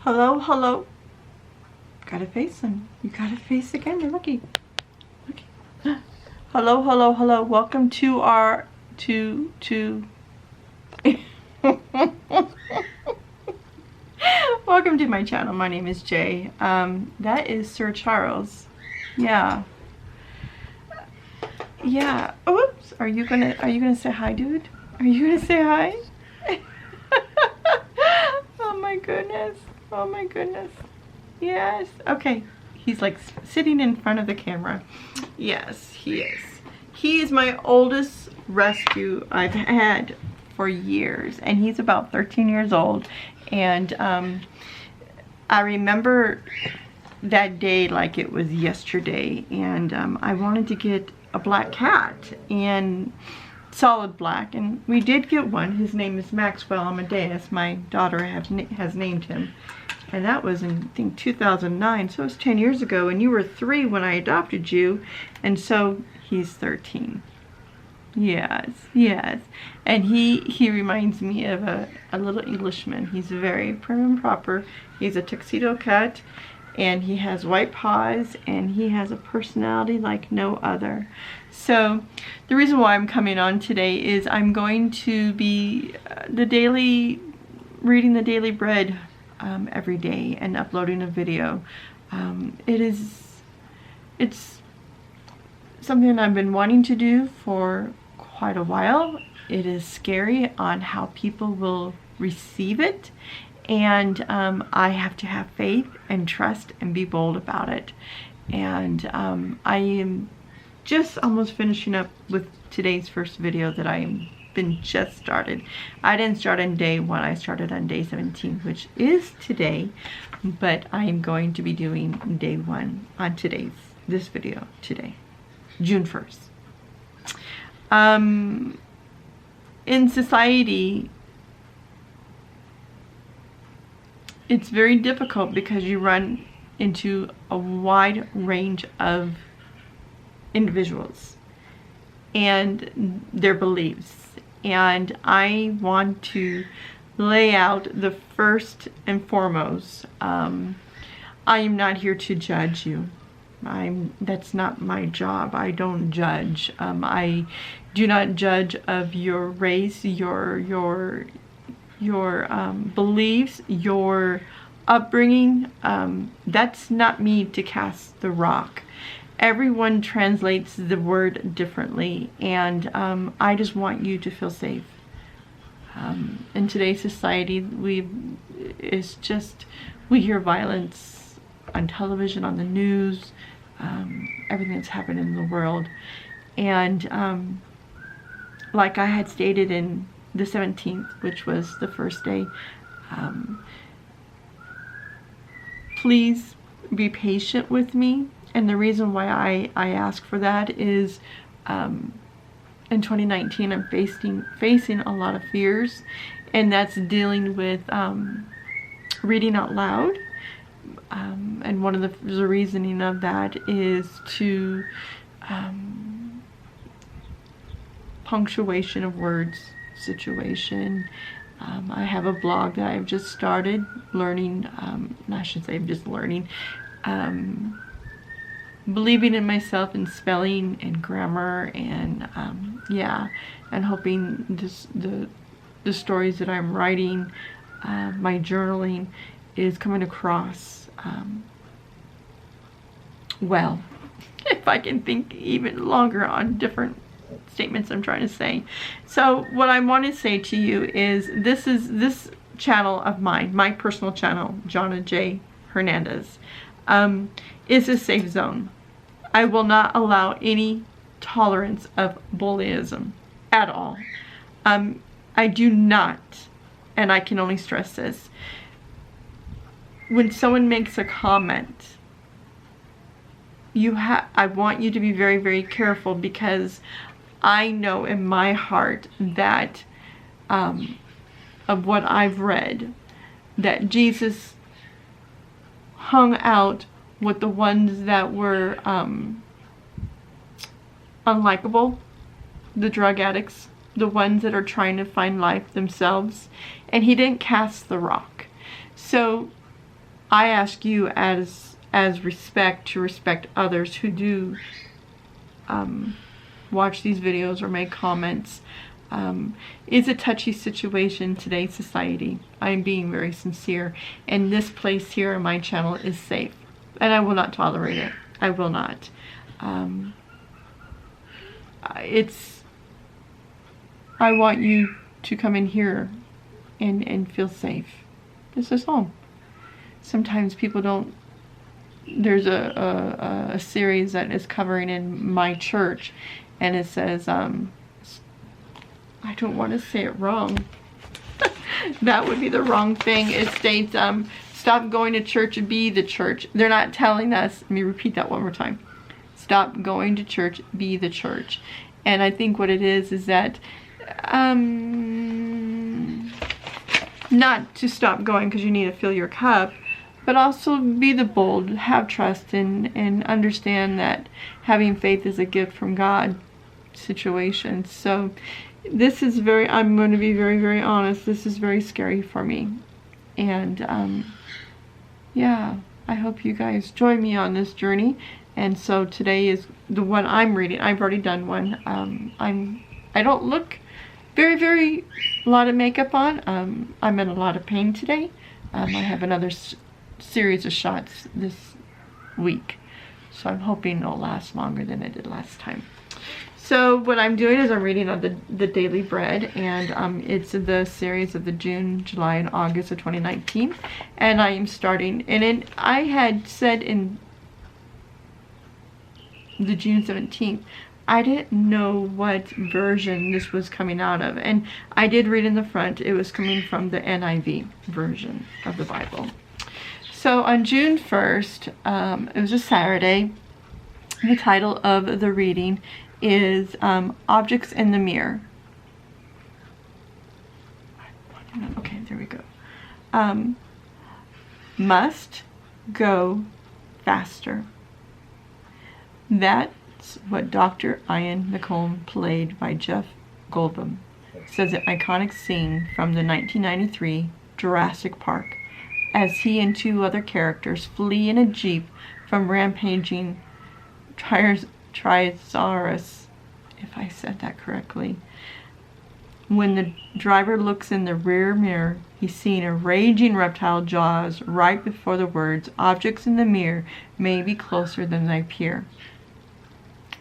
Hello, hello. Gotta face them. You gotta face the camera. Looky. Looky. Hello, hello, hello. Welcome to our welcome to my channel. My name is Jay. That is Sir Charles. Yeah. Yeah. Oops. Are you gonna say hi, dude? Are you gonna say hi? Oh my goodness. Oh my goodness. Yes. Okay. He's like sitting in front of the camera. Yes, he is. He is my oldest rescue I've had for years, and he's about 13 years old. And I remember that day like it was yesterday, and I wanted to get a black cat, and solid black, and we did get one. His name is Maxwell Amadeus. My daughter has named him, and that was in, I think, 2009, so it was 10 years ago, and you were 3 when I adopted you, and so he's 13. Yes, yes. And he reminds me of a little Englishman. He's very prim and proper. He's a tuxedo cat, and he has white paws, and he has a personality like no other. So the reason why I'm coming on today is I'm going to be reading the daily bread every day and uploading a video. It's something I've been wanting to do for quite a while. It is scary on how people will receive it, and I have to have faith and trust and be bold about it. And I am just almost finishing up with today's first video that I've been just started. I didn't start on day 1, I started on day 17, which is today, but I am going to be doing day 1 on this video today, June 1st. In society, it's very difficult because you run into a wide range of individuals and their beliefs, and I want to lay out the first and foremost, I am not here to judge you. That's not my job. I don't judge. I do not judge of your race, your beliefs, your upbringing. That's not me to cast the rock. Everyone translates the word differently, and I just want you to feel safe. In today's society, we hear violence on television, on the news, everything that's happening in the world. And like I had stated in the 17th, which was the first day, please be patient with me. And the reason why I ask for that is in 2019 I'm facing a lot of fears, and that's dealing with reading out loud. And one of the reasoning of that is to punctuation of words, situation. I have a blog that I've just started learning, I should say I'm just learning, believing in myself in spelling and grammar, and yeah, and hoping the stories that I'm writing, my journaling, is coming across well, if I can think even longer on different statements I'm trying to say. So what I want to say to you is this channel of mine, my personal channel, Jana J. Hernandez, is a safe zone. I will not allow any tolerance of bullyism at all. I do not, and I can only stress this, when someone makes a comment, I want you to be very, very careful, because I know in my heart that of what I've read, that Jesus hung out with the ones that were unlikable, the drug addicts, the ones that are trying to find life themselves, and he didn't cast the rock. So I ask you as respect to respect others who do watch these videos or make comments. It's a touchy situation in today's society. I'm being very sincere. And this place here on my channel is safe. And I will not tolerate it. I will not. I want you to come in here and feel safe. This is home. Sometimes people don't. There's a series that is covering in my church, and it says, I don't want to say it wrong. That would be the wrong thing. It states, stop going to church and be the church. They're not telling us, let me repeat that one more time. Stop going to church, be the church. And I think what it is that, not to stop going because you need to fill your cup, but also be the bold, have trust, and understand that having faith is a gift from God situation. So this is I'm going to be very, very honest. This is very scary for me. And yeah, I hope you guys join me on this journey. And so today is the one I'm reading. I've already done one. I don't look very a lot of makeup on. I'm in a lot of pain today. I have another series of shots this week, so I'm hoping it'll last longer than it did last time. So what I'm doing is I'm reading on the Daily Bread, and it's the series of the June, July, and August of 2019, and I am starting, and I had said in the June 17th, I didn't know what version this was coming out of, and I did read in the front it was coming from the NIV version of the Bible. So on June 1st, it was a Saturday. The title of the reading is Objects in the Mirror. Okay, there we go. Must go faster. That's what Dr. Ian McComb, played by Jeff Goldblum, says an iconic scene from the 1993 Jurassic Park, as he and two other characters flee in a jeep from rampaging Triceratops, if I said that correctly. When the driver looks in the rear mirror, he's seeing a raging reptile jaws right before the words, "Objects in the mirror may be closer than they appear.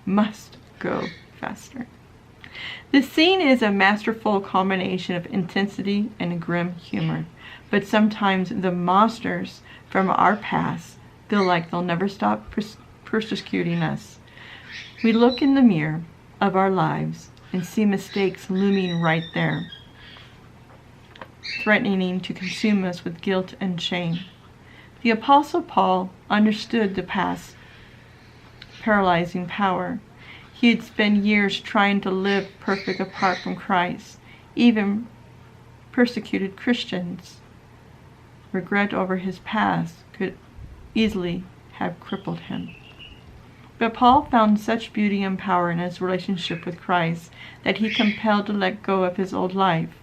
Must go faster." The scene is a masterful combination of intensity and grim humor. But sometimes the monsters from our past feel like they'll never stop persecuting us. We look in the mirror of our lives and see mistakes looming right there, threatening to consume us with guilt and shame. The Apostle Paul understood the past paralyzing power. He had spent years trying to live perfect apart from Christ, even persecuted Christians. Regret over his past could easily have crippled him. But Paul found such beauty and power in his relationship with Christ that he compelled to let go of his old life.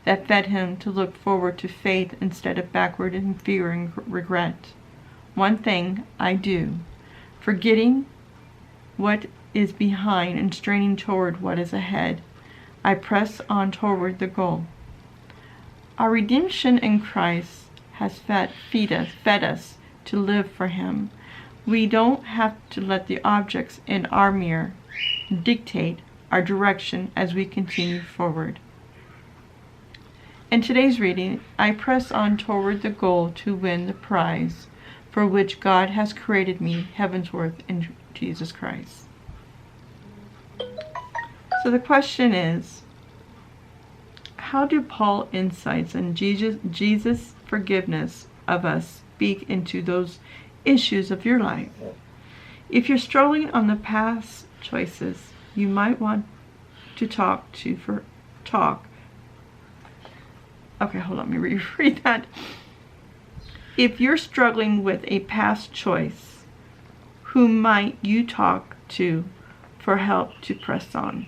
That fed him to look forward to faith instead of backward in fear and regret. One thing I do, forgetting what is behind and straining toward what is ahead, I press on toward the goal. Our redemption in Christ has fed us to live for Him. We don't have to let the objects in our mirror dictate our direction as we continue forward. In today's reading, I press on toward the goal to win the prize for which God has created me heavensward in Jesus Christ. So the question is, how do Paul's insights and Jesus' forgiveness of us speak into those issues of your life? If you're struggling on the past choices, you might want to talk. Okay, hold on, let me reread that. If you're struggling with a past choice, who might you talk to for help to press on?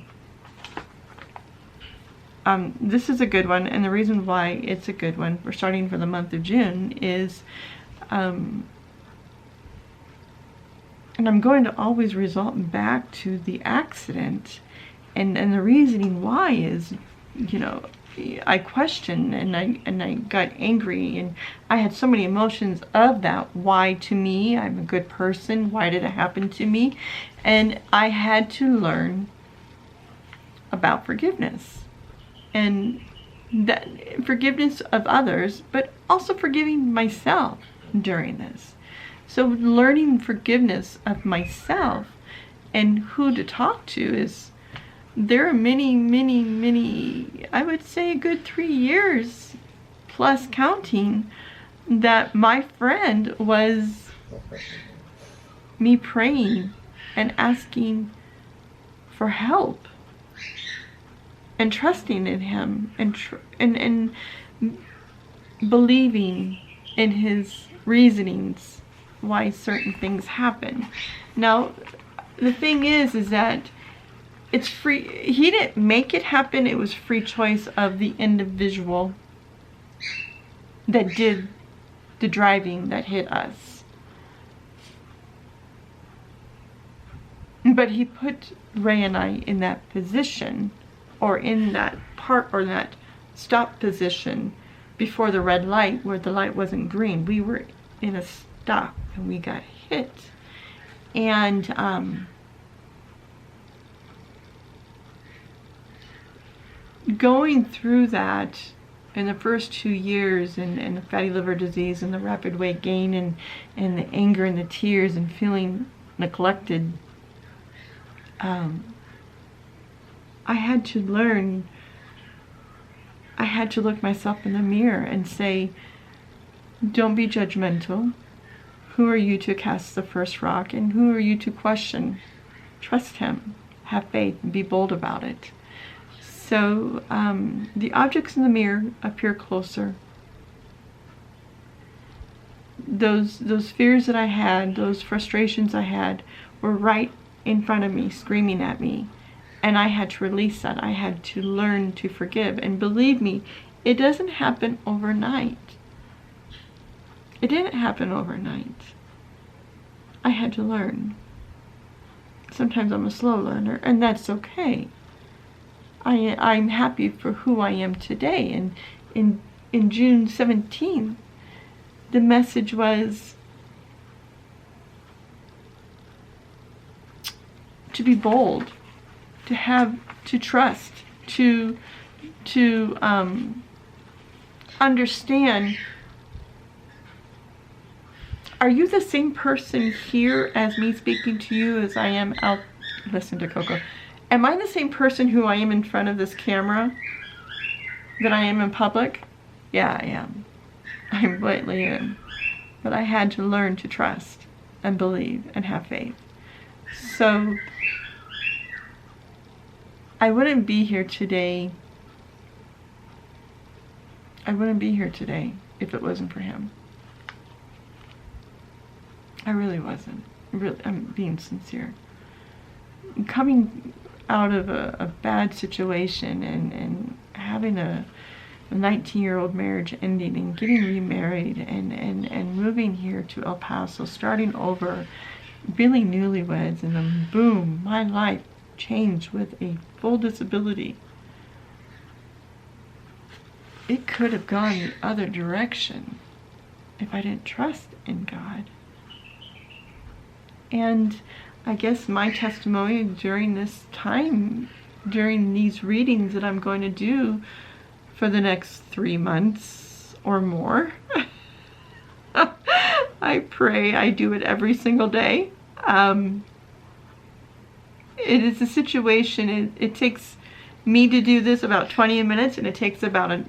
this is a good one, and the reason why it's a good one, we're starting for the month of June, is, and I'm going to always result back to the accident, and the reasoning why is, you know, I questioned and I got angry, and I had so many emotions of that. Why to me? I'm a good person. Why did it happen to me? And I had to learn about forgiveness, and that forgiveness of others, but also forgiving myself during this. So learning forgiveness of myself and who to talk to is, there are many, I would say a good 3 years plus counting, that my friend was me praying and asking for help and trusting in him and believing in his reasonings why certain things happen. Now, the thing is that it's free. He didn't make it happen. It was free choice of the individual that did the driving that hit us. But he put Ray and I in that position, or in that part, or that stop position before the red light, where the light wasn't green. We were in a stop and we got hit. And going through that in the first 2 years, and the fatty liver disease and the rapid weight gain, and the anger and the tears and feeling neglected, I had to learn, I had to look myself in the mirror and say, don't be judgmental. Who are you to cast the first rock? And who are you to question? Trust him, have faith, and be bold about it. So the objects in the mirror appear closer. Those fears that I had, those frustrations I had, were right in front of me, screaming at me. And I had to release that. I had to learn to forgive. And believe me, it doesn't happen overnight. It didn't happen overnight. I had to learn. Sometimes I'm a slow learner, and that's okay. I'm happy for who I am today. And in June 17th, the message was to be bold, to trust, to understand. Are you the same person here as me speaking to you as I am out? Listen to Coco. Am I the same person who I am in front of this camera that I am in public? Yeah, I am. I blatantly am. But I had to learn to trust and believe and have faith. So I wouldn't be here today. I wouldn't be here today if it wasn't for him. I really wasn't. Really, I'm being sincere. Coming out of a bad situation, and having a 19-year-old marriage ending, and getting remarried, and moving here to El Paso, starting over, really newlyweds, and then boom, my life changed with a full disability. It could have gone the other direction if I didn't trust in God. And I guess my testimony during this time, during these readings that I'm going to do for the next 3 months or more, I pray, I do it every single day. It is a situation, it takes me to do this about 20 minutes, and it takes about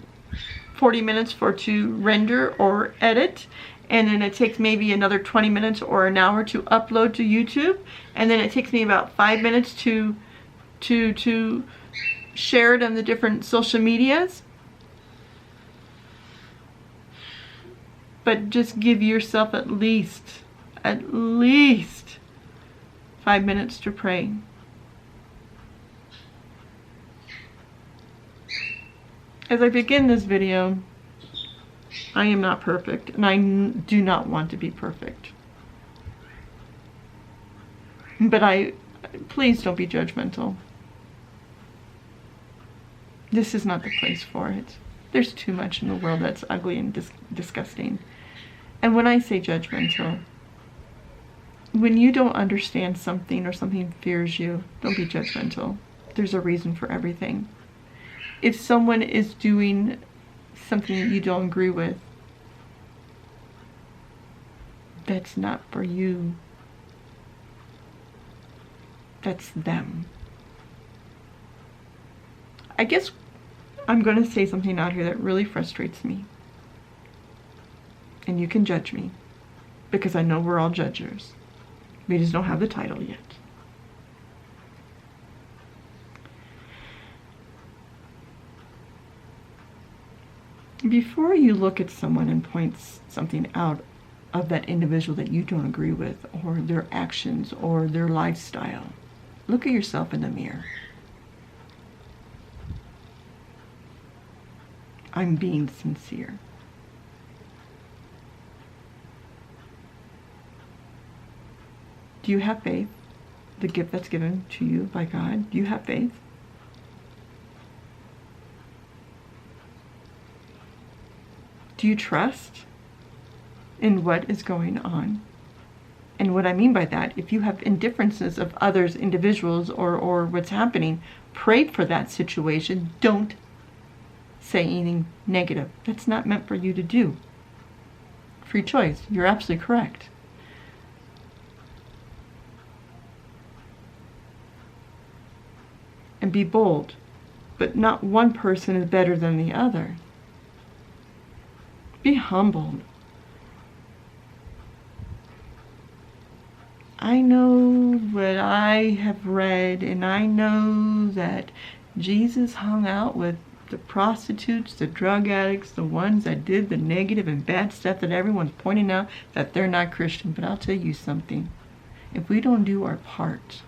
40 minutes to render or edit. And then it takes maybe another 20 minutes or an hour to upload to YouTube. And then it takes me about 5 minutes to share it on the different social medias. But just give yourself at least 5 minutes to pray. As I begin this video, I am not perfect, and I do not want to be perfect. But please don't be judgmental. This is not the place for it. There's too much in the world that's ugly and disgusting. And when I say judgmental, when you don't understand something or something fears you, don't be judgmental. There's a reason for everything. If someone is doing something that you don't agree with, that's not for you. That's them. I guess I'm going to say something out here that really frustrates me. And you can judge me, because I know we're all judgers. We just don't have the title yet. Before you look at someone and point something out of that individual that you don't agree with, or their actions, or their lifestyle, look at yourself in the mirror. I'm being sincere. Do you have faith? The gift that's given to you by God, do you have faith? Do you trust in what is going on? And what I mean by that, if you have indifferences of others, individuals, or what's happening, pray for that situation. Don't say anything negative. That's not meant for you to do. Free choice. You're absolutely correct. And be bold. But not one person is better than the other. Be humbled. I know what I have read, and I know that Jesus hung out with the prostitutes, the drug addicts, the ones that did the negative and bad stuff that everyone's pointing out that they're not Christian. But I'll tell you something. If we don't do our part,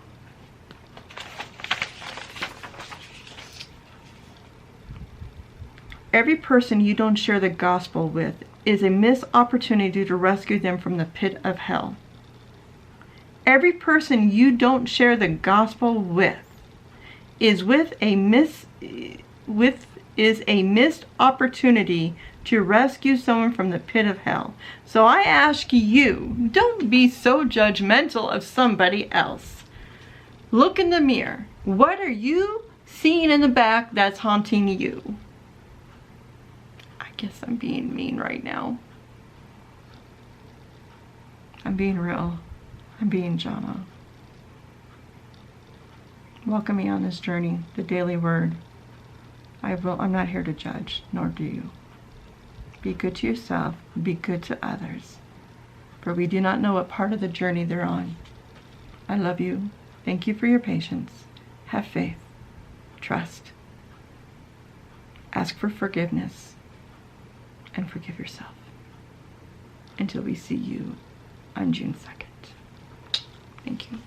every person you don't share the gospel with is a missed opportunity to rescue them from the pit of hell. Every person you don't share the gospel with is a missed opportunity to rescue someone from the pit of hell. So I ask you, don't be so judgmental of somebody else. Look in the mirror. What are you seeing in the back that's haunting you? I guess I'm being mean right now. I'm being real. I'm being Jana. Welcome me on this journey, the daily word. I'm not here to judge, nor do you. Be good to yourself, be good to others. For we do not know what part of the journey they're on. I love you. Thank you for your patience. Have faith. Trust. Ask for forgiveness. And forgive yourself. Until we see you on June 2nd. Thank you.